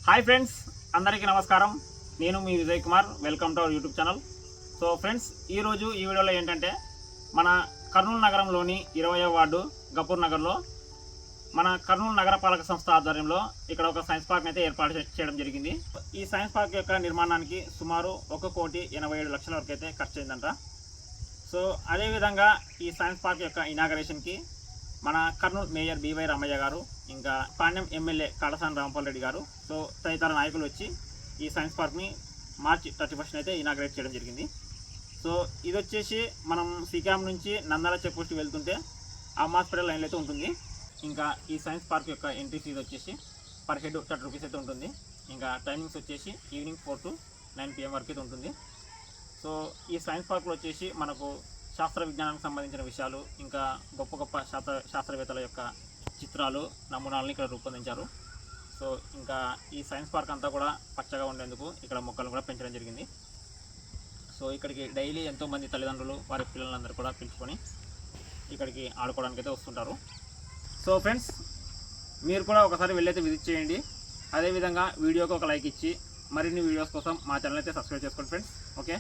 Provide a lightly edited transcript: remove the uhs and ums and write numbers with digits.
Hi friends, అందరికీ నమస్కారం. నేను మీ Vijayakumar. Welcome to our YouTube channel. So friends, ఈరోజు ఈ వీడియోలో ఏంటంటే మన కర్నూలు నగరంలోని 20వ వార్డు గపూర్ నగర్లో మన కర్నూలు నగరపాలక సంస్థ ఆధ్వర్యంలో ఇక్కడ ఒక సైన్స్ పార్క్ అయితే ఏర్పాటు చేయడం జరిగింది. ఈ సైన్స్ పార్క్ యొక్క నిర్మాణానికి సుమారు 1,87,00,000 వరకు అయితే ఖర్చు అయిందంట. సో అదేవిధంగా ఈ సైన్స్ పార్క్ యొక్క ఇనాగరేషన్కి మన కర్నూలు మేయర్ బి.వై. రామయ్య గారు, ఇంకా పాండ్యం ఎమ్మెల్యే కాళసాని రాంపాల్ రెడ్డి గారు, సో తదితర నాయకులు వచ్చి ఈ సైన్స్ పార్క్ని మార్చి 31 అయితే ఇనాగరేట్ చేయడం జరిగింది. సో ఇది వచ్చేసి మనం శ్రీకాకుళం నుంచి నందాల చెక్ పోస్ట్ వెళ్తుంటే ఆ హాస్పిటల్ లైన్లో అయితే ఉంటుంది. ఇంకా ఈ సైన్స్ పార్క్ యొక్క ఎంట్రీ ఫీజు వచ్చేసి పర్ హెడ్ 30 రూపీస్ అయితే ఉంటుంది. ఇంకా టైమింగ్స్ వచ్చేసి ఈవినింగ్ 4 to 9 PM వరకు అయితే ఉంటుంది. సో ఈ సైన్స్ పార్క్లో వచ్చేసి మనకు శాస్త్ర విజ్ఞానానికి సంబంధించిన విషయాలు, ఇంకా గొప్ప గొప్ప శాస్త్రవేత్తల యొక్క చిత్రాలు, నమూనాలను ఇక్కడ రూపొందించారు. సో ఇంకా ఈ సైన్స్ పార్క్ అంతా కూడా పచ్చగా ఉండేందుకు ఇక్కడ మొక్కలు కూడా పెంచడం జరిగింది. సో ఇక్కడికి డైలీ ఎంతోమంది తల్లిదండ్రులు వారి పిల్లలందరూ కూడా పిలుచుకొని ఇక్కడికి ఆడుకోవడానికి అయితే వస్తుంటారు. సో ఫ్రెండ్స్, మీరు కూడా ఒకసారి వెళ్ళైతే విజిట్ చేయండి. అదేవిధంగా వీడియోకి ఒక లైక్ ఇచ్చి మరిన్ని వీడియోస్ కోసం మా ఛానల్ అయితే సబ్స్క్రైబ్ చేసుకోండి ఫ్రెండ్స్. ఓకే.